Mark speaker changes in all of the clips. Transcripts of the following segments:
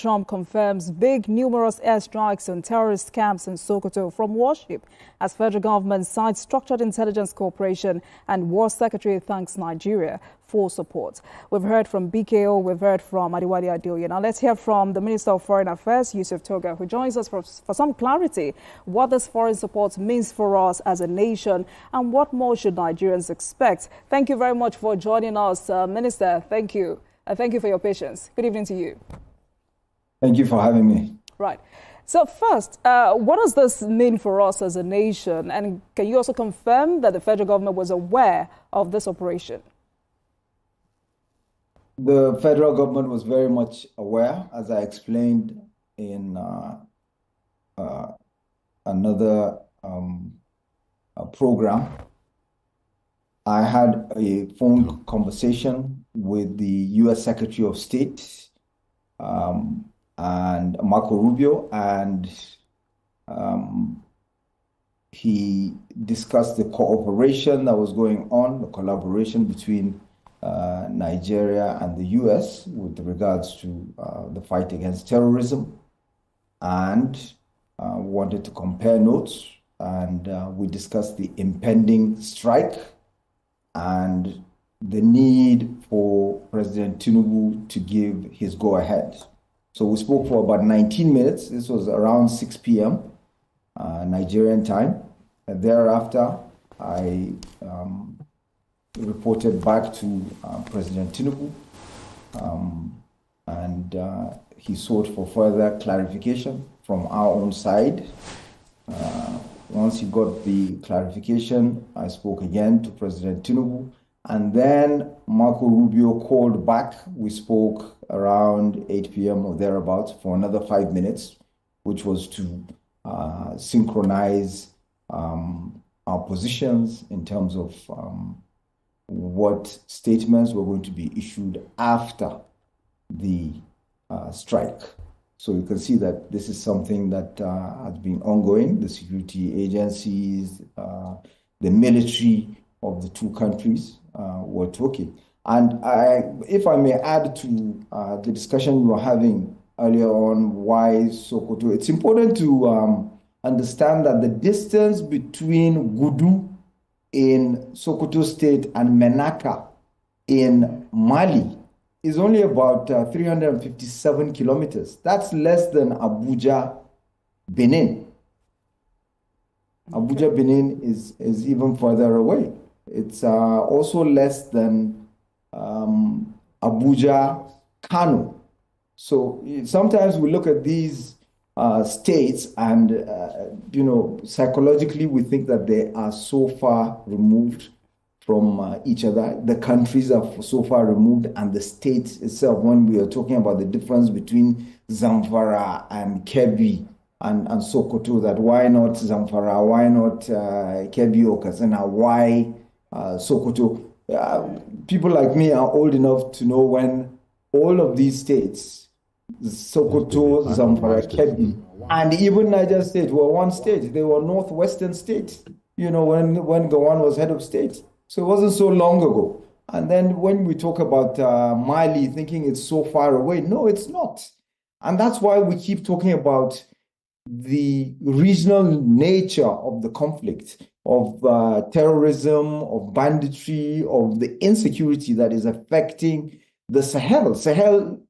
Speaker 1: Trump confirms big numerous airstrikes on terrorist camps in Sokoto from warship as federal government cites structured intelligence cooperation and War Secretary thanks Nigeria for support. We've heard from BKO, we've heard from Adewale Adeoye. Now let's hear from the Minister of Foreign Affairs, Yusuf Toga, who joins us for some clarity what this foreign support means for us as a nation and what more should Nigerians expect. Thank you very much for joining us, Minister. Thank you. Thank you for your patience. Good evening to you.
Speaker 2: Thank you for having me.
Speaker 1: Right. So first, what does this mean for us as a nation? And can you also confirm that the federal government was aware of this operation?
Speaker 2: The federal government was very much aware, as I explained in another program. I had a phone conversation with the U.S. Secretary of State and Marco Rubio, and he discussed the cooperation that was going on, the collaboration between Nigeria and the U.S. with regards to the fight against terrorism, and wanted to compare notes, and we discussed the impending strike and the need for President Tinubu to give his go-ahead. So we spoke for about 19 minutes. This was around 6 p.m. Nigerian time. And thereafter, I reported back to President Tinubu, and he sought for further clarification from our own side. Once he got the clarification, I spoke again to President Tinubu, and then Marco Rubio called back. We spoke around 8 p.m. or thereabouts for another 5 minutes, which was to synchronize our positions in terms of what statements were going to be issued after the strike. So you can see that this is something that has been ongoing. The security agencies, the military of the two countries were talking. And if I may add to the discussion we were having earlier on why Sokoto, it's important to understand that the distance between Gudu in Sokoto State and Menaka in Mali is only about 357 kilometers. That's less than Abuja, Benin. Abuja, Benin is even further away. It's also less than Abuja, Kano. So sometimes we look at these states and, psychologically we think that they are so far removed from each other. The countries are so far removed, and the state itself, when we are talking about the difference between Zamfara and Kebbi and Sokoto, that why not Zamfara, why not Kebbi or Katsina, why Sokoto? People like me are old enough to know when all of these states, Sokoto, Zamfara, Kebbi, and even Niger State were one state. They were northwestern states, when Gowon was head of state. So it wasn't so long ago. And then when we talk about Mali, thinking it's so far away, no, it's not. And that's why we keep talking about the regional nature of the conflict, of terrorism, of banditry, of the insecurity that is affecting the Sahel.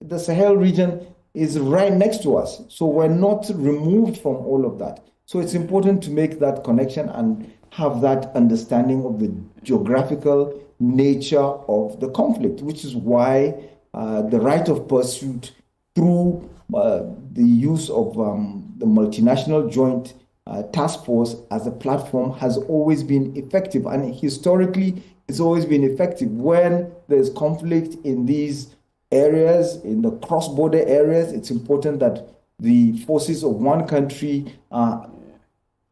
Speaker 2: The Sahel region is right next to us. So we're not removed from all of that. So it's important to make that connection and have that understanding of the geographical nature of the conflict, which is why the right of pursuit through the use of the multinational joint task force as a platform has always been effective. And historically, it's always been effective. When there's conflict in these areas, in the cross-border areas, it's important that the forces of one country are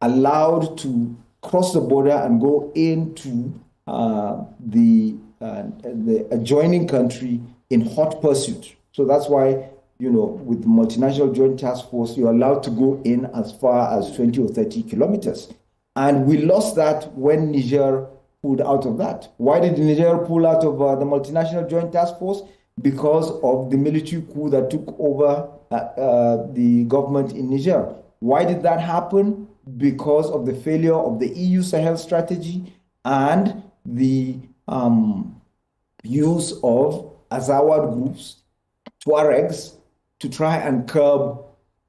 Speaker 2: allowed to cross the border and go into the adjoining country in hot pursuit. So that's why, with the multinational joint task force, you're allowed to go in as far as 20 or 30 kilometers. And we lost that when Niger pulled out of that. Why did Niger pull out of the multinational joint task force? because of the military coup that took over the government in Niger. Why did that happen? Because of the failure of the EU Sahel strategy and the use of Azawad groups, Tuaregs, to try and curb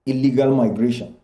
Speaker 2: illegal migration.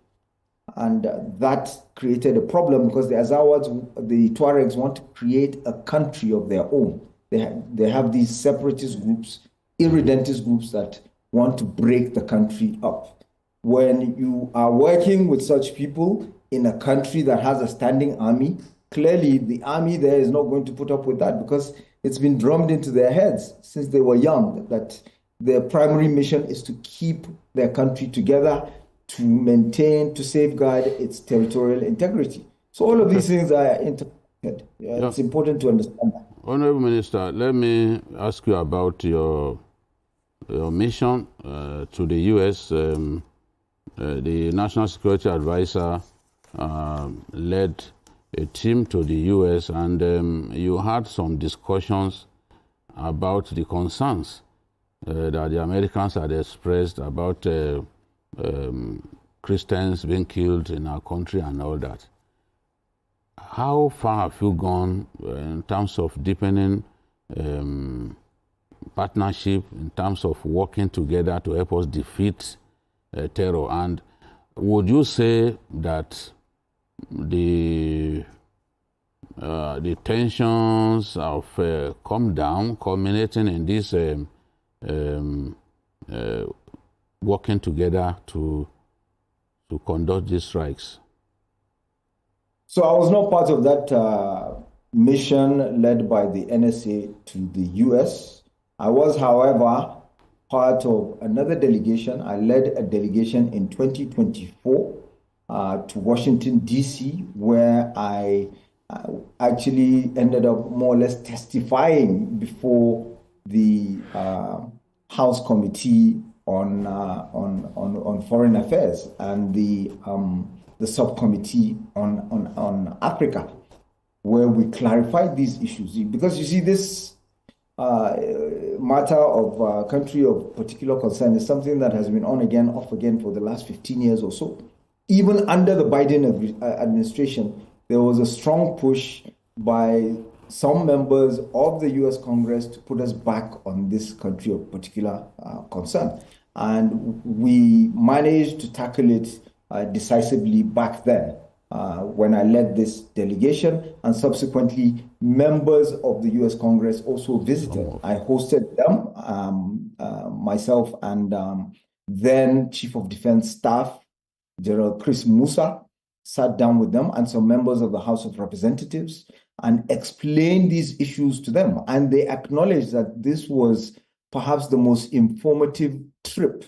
Speaker 2: And that created a problem because the Azawads, the Tuaregs, want to create a country of their own. They have these separatist groups, irredentist groups that want to break the country up. When you are working with such people in a country that has a standing army, clearly the army there is not going to put up with that because it's been drummed into their heads since they were young that their primary mission is to keep their country together, to maintain, to safeguard its territorial integrity. So all of these things are interconnected. It's important to understand that.
Speaker 3: Honorable Minister, let me ask you about your mission to the U.S. The National Security Advisor led a team to the U.S. and you had some discussions about the concerns that the Americans had expressed about Christians being killed in our country and all that. How far have you gone in terms of deepening partnership, in terms of working together to help us defeat terror? And would you say that the tensions have come down, culminating in this working together to conduct these strikes?
Speaker 2: So I was not part of that mission led by the NSA to the US. I was, however, part of another delegation. I led a delegation in 2024 to Washington, D.C., where I actually ended up more or less testifying before the House Committee on Foreign Affairs and the subcommittee on Africa, where we clarified these issues. Because you see, this matter of country of particular concern is something that has been on again, off again for the last 15 years or so. Even under the Biden administration, there was a strong push by some members of the US Congress to put us back on this country of particular concern. And we managed to tackle it decisively back then when I led this delegation, and subsequently members of the US Congress also visited. I hosted them, myself and then Chief of Defense Staff, General Chris Musa, sat down with them and some members of the House of Representatives and explained these issues to them. And they acknowledged that this was perhaps the most informative trip.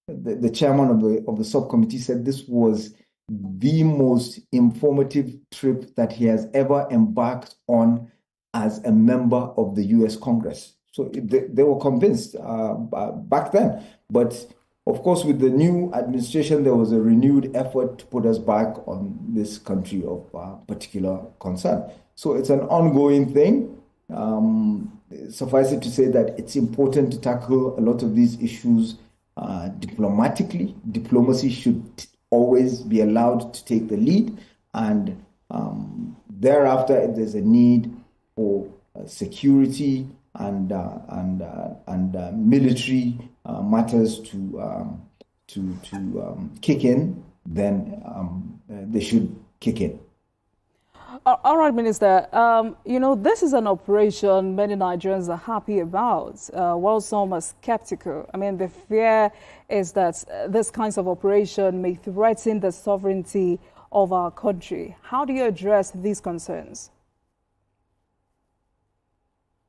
Speaker 2: The chairman of the subcommittee said this was the most informative trip that he has ever embarked on as a member of the US Congress. So they were convinced back then. But of course, with the new administration, there was a renewed effort to put us back on this country of particular concern. So it's an ongoing thing. Suffice it to say that it's important to tackle a lot of these issues diplomatically. Diplomacy should always be allowed to take the lead, and thereafter, if there's a need for security and military matters to kick in, then they should kick in.
Speaker 1: All right, Minister. This is an operation many Nigerians are happy about, while some are skeptical. I mean, the fear is that this kinds of operation may threaten the sovereignty of our country. How do you address these concerns?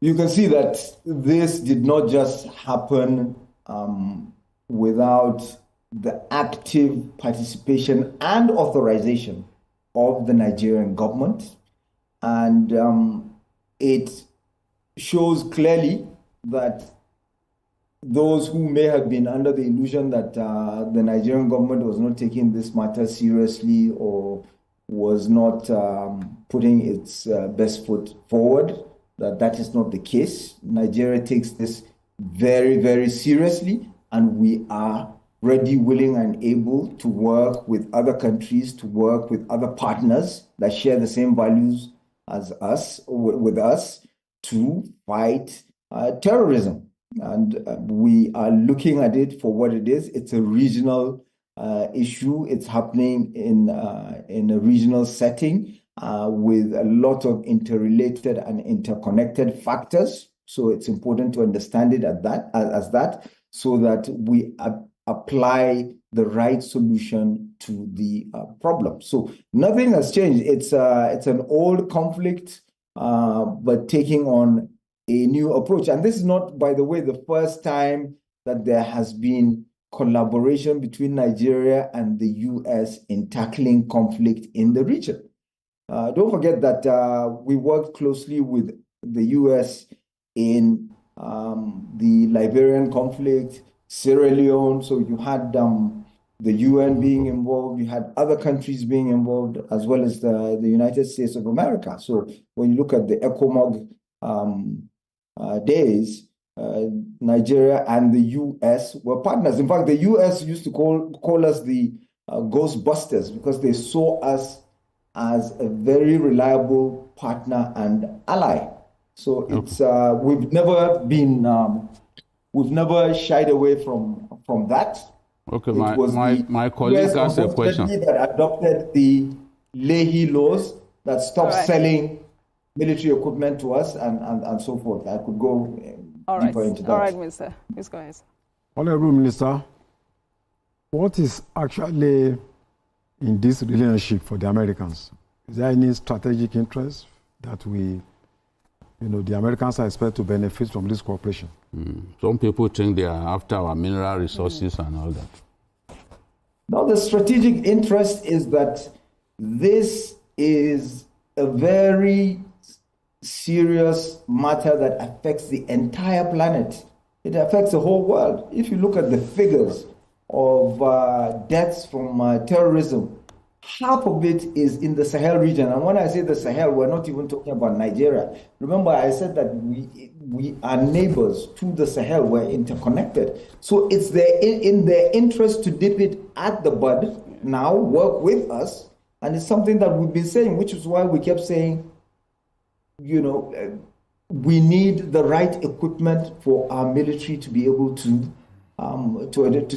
Speaker 2: You can see that this did not just happen without the active participation and authorization of the Nigerian government. And it shows clearly that those who may have been under the illusion that the Nigerian government was not taking this matter seriously or was not putting its best foot forward, that is not the case. Nigeria takes this very, very seriously, and we are ready, willing, and able to work with other countries, to work with other partners that share the same values as us, with us, to fight terrorism. And we are looking at it for what it is. It's a regional issue. It's happening in a regional setting with a lot of interrelated and interconnected factors. So it's important to understand it as that, so that we apply the right solution to the problem. So nothing has changed. It's an old conflict, but taking on a new approach. And this is not, by the way, the first time that there has been collaboration between Nigeria and the US in tackling conflict in the region. Don't forget that we worked closely with the US in the Liberian conflict, Sierra Leone. So you had the UN being involved, you had other countries being involved, as well as the United States of America. So when you look at the ECOMOG days, Nigeria and the US were partners. In fact, the US used to call us the Ghostbusters, because they saw us as a very reliable partner and ally. So it's we've never shied away from that.
Speaker 3: Okay, my colleague asked a question
Speaker 2: that adopted the Leahy laws that stopped selling military equipment to us and so forth. I could go deeper into that.
Speaker 1: All right, Minister. Please go ahead.
Speaker 4: Honorable Minister, what is actually in this relationship for the Americans? Is there any strategic interest that the Americans are expected to benefit from this cooperation?
Speaker 3: Some people think they are after our mineral resources and all that.
Speaker 2: Now, the strategic interest is that this is a very serious matter that affects the entire planet. It affects the whole world. If you look at the figures of deaths from terrorism, half of it is in the Sahel region. And when I say the Sahel, we're not even talking about Nigeria. Remember, I said that we are neighbors to the Sahel. We're interconnected. So it's in their interest to dip it at the bud now, work with us. And it's something that we've been saying, which is why we kept saying, we need the right equipment for our military to be able to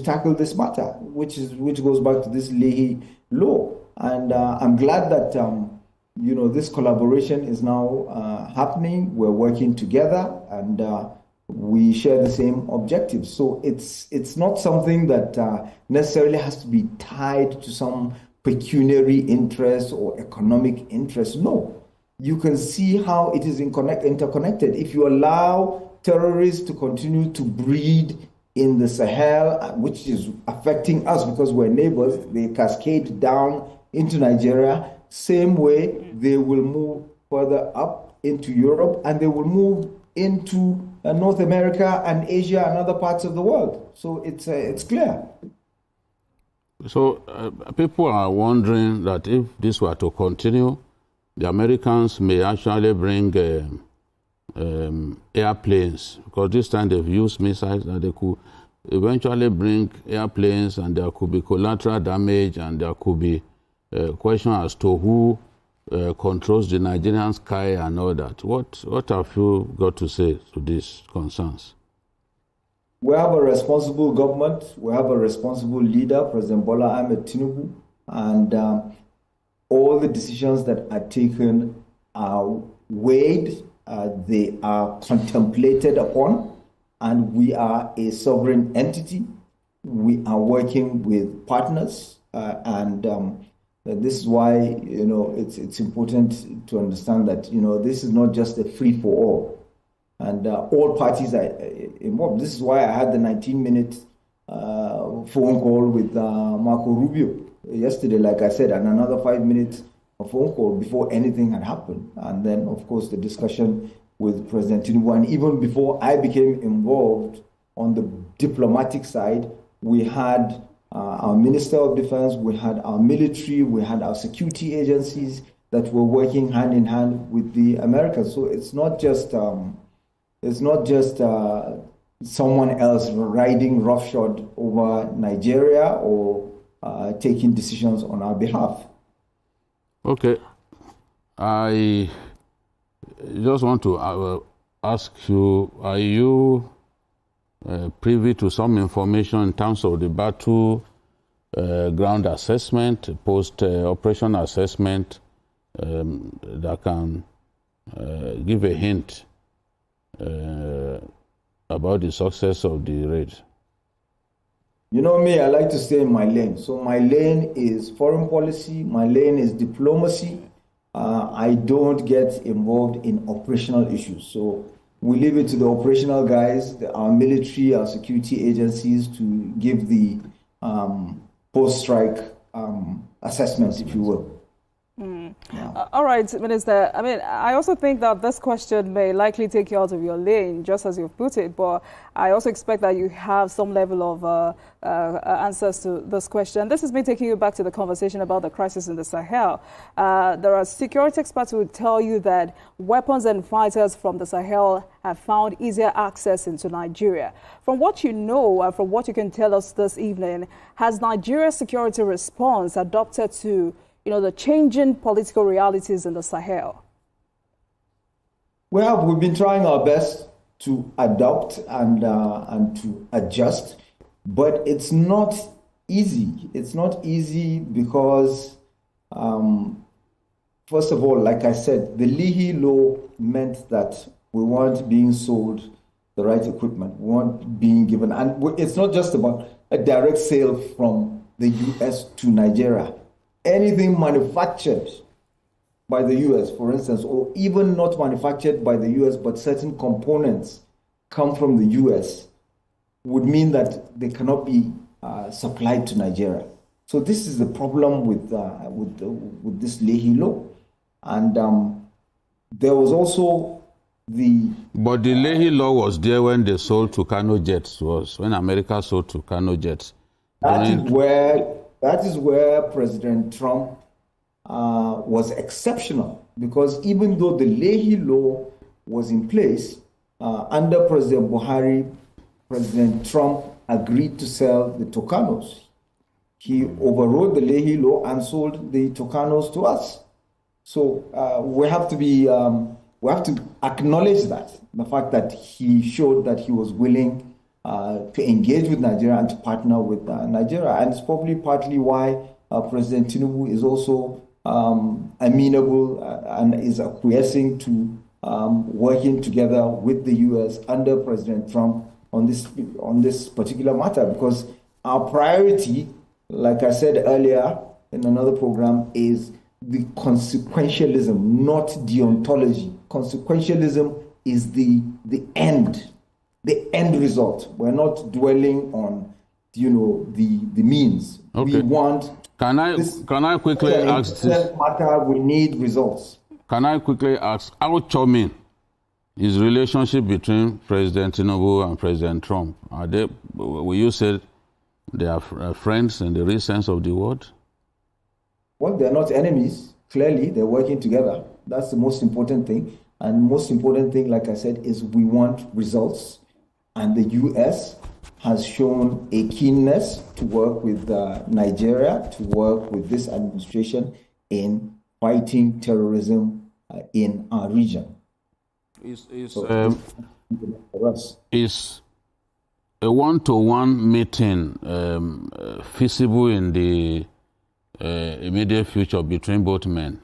Speaker 2: tackle this matter, which goes back to this Leahy law. And I'm glad that this collaboration is now happening. We're working together, and we share the same objectives. So it's not something that necessarily has to be tied to some pecuniary interest or economic interest. No. You can see how it is interconnected. If you allow terrorists to continue to breed in the Sahel, which is affecting us because we're neighbors, they cascade down into Nigeria. Same way, they will move further up into Europe, and they will move into North America and Asia and other parts of the world. So it's clear.
Speaker 3: So people are wondering that if this were to continue, the Americans may actually bring airplanes, because this time they've used missiles, and they could eventually bring airplanes, and there could be collateral damage, and there could be a question as to who controls the Nigerian sky and all that. What have you got to say to these concerns?
Speaker 2: We have a responsible government. We have a responsible leader, President Bola Ahmed Tinubu, and all the decisions that are taken are weighed, they are contemplated upon, and we are a sovereign entity. We are working with partners, and this is why it's important to understand that this is not just a free for all, and all parties are involved. This is why I had the 19-minute phone call with Marco Rubio yesterday, like I said, and another 5 minutes of phone call before anything had happened. And then, of course, the discussion with President Tinubu. And even before I became involved on the diplomatic side, we had our Minister of Defense, we had our military, we had our security agencies that were working hand in hand with the Americans. So it's not just someone else riding roughshod over Nigeria or taking decisions on our behalf.
Speaker 3: Okay. I just want to ask you, are you privy to some information in terms of the battle ground assessment, post-operation assessment that can give a hint about the success of the raid?
Speaker 2: You know me, I like to stay in my lane. So my lane is foreign policy, my lane is diplomacy. I don't get involved in operational issues. So we leave it to the operational guys, our military, our security agencies to give the post-strike assessments, if you will.
Speaker 1: Yeah. All right, Minister. I mean, I also think that this question may likely take you out of your lane, just as you've put it, but I also expect that you have some level of answers to this question. This is me taking you back to the conversation about the crisis in the Sahel. There are security experts who would tell you that weapons and fighters from the Sahel have found easier access into Nigeria. From what you know and from what you can tell us this evening, has Nigeria's security response adopted to the changing political realities in the Sahel?
Speaker 2: Well, we've been trying our best to adopt and to adjust, but it's not easy. It's not easy because, first of all, like I said, the Leahy law meant that we weren't being sold the right equipment. We weren't being given, and it's not just about a direct sale from the U.S. to Nigeria. Anything manufactured by the U.S., for instance, or even not manufactured by the U.S., but certain components come from the U.S., would mean that they cannot be supplied to Nigeria. So this is the problem with this Leahy law. And there was also
Speaker 3: But the Leahy law was there when they sold to Kano Jets, when America sold to Kano Jets.
Speaker 2: That is where President Trump was exceptional, because even though the Leahy law was in place, under President Buhari, President Trump agreed to sell the Tucanos. He overrode the Leahy law and sold the Tucanos to us. So we have to acknowledge that, the fact that he showed that he was willing to engage with Nigeria and to partner with Nigeria. And it's probably partly why President Tinubu is also amenable and is acquiescing to working together with the U.S. under President Trump on this particular matter, because our priority, like I said earlier in another program, is the consequentialism, not deontology. Consequentialism is the end result. We're not dwelling on, the means.
Speaker 3: Okay.
Speaker 2: We want.
Speaker 3: Can I quickly ask this?
Speaker 2: Matter, we need results.
Speaker 3: Can I quickly ask how charming is relationship between President Tinubu and President Trump? Will you say they are friends in the real sense of the word?
Speaker 2: Well, they're not enemies. Clearly, they're working together. That's the most important thing. And the most important thing, like I said, is we want results. And the U.S. has shown a keenness to work with Nigeria, to work with this administration in fighting terrorism in our region.
Speaker 3: Is a one-to-one meeting feasible in the immediate future between both men?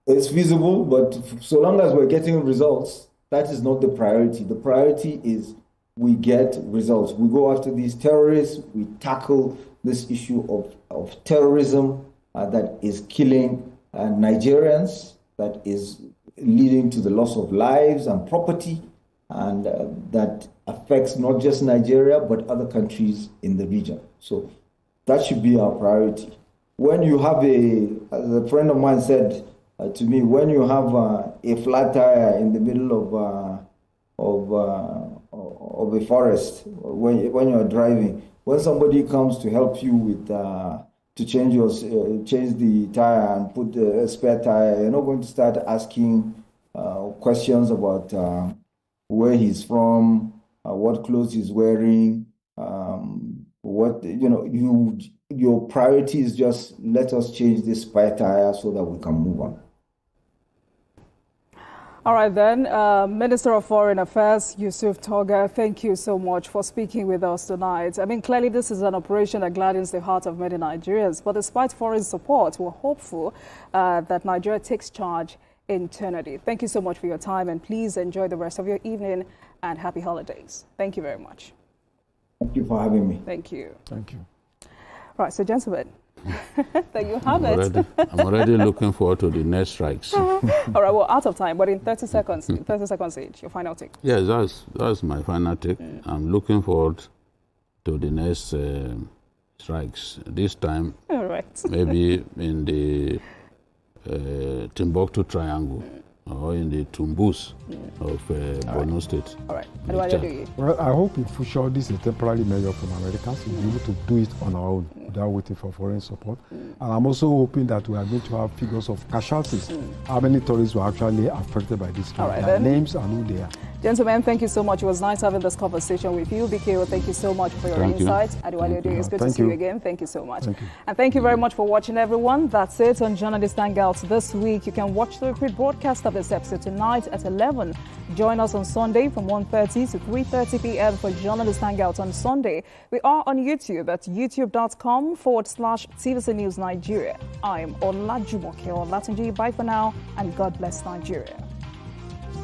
Speaker 2: It's feasible, but so long as we're getting results, that is not the priority. The priority is we get results. We go after these terrorists. We tackle this issue of terrorism that is killing Nigerians, that is leading to the loss of lives and property, and that affects not just Nigeria, but other countries in the region. So that should be our priority. When you have as a friend of mine said to me, when you have a flat tire in the middle of a forest, when you're driving, when somebody comes to help you with to change the tire and put a spare tire, you're not going to start asking questions about where he's from, what clothes he's wearing, your priority is just let us change this spare tire so that we can move on.
Speaker 1: All right, then. Minister of Foreign Affairs, Yusuf Toga, thank you so much for speaking with us tonight. I mean, clearly this is an operation that gladdens the heart of many Nigerians. But despite foreign support, we're hopeful that Nigeria takes charge internally. Thank you so much for your time, and please enjoy the rest of your evening and happy holidays. Thank you very much.
Speaker 2: Thank you for having me.
Speaker 1: Thank you.
Speaker 4: Thank you.
Speaker 1: Right, so gentlemen, there you have it.
Speaker 3: I'm already looking forward to the next strikes.
Speaker 1: All right, well, out of time, but in 30 seconds, each, your final take.
Speaker 3: Yes, that's my final take. I'm looking forward to the next strikes. This time,
Speaker 1: All right.
Speaker 3: maybe in the Timbuktu Triangle or in the Tumbus of Borno State.
Speaker 1: All right. And what do you?
Speaker 4: Well, I hope in future this is a temporary measure from Americans. We'll be able to do it on our own without waiting for foreign support. And I'm also hoping that we are going to have figures of casualties. How many tourists were actually affected by this strike?
Speaker 1: Right,
Speaker 4: their names and who they are.
Speaker 1: Gentlemen, thank you so much. It was nice having this conversation with you. BKO, thank you so much for your insights. Adiwale Oduyi, it's good to see you again. Thank you so much. And thank you very much for watching, everyone. That's it on Journalist Hangouts this week. You can watch the repeat broadcast of this episode tonight at 11. Join us on Sunday from 1:30 to 3:30 p.m. for Journalist Hangouts on Sunday. We are on YouTube at youtube.com/TVC News Nigeria. I'm Olajumoke Olatunji. Bye for now, and God bless Nigeria.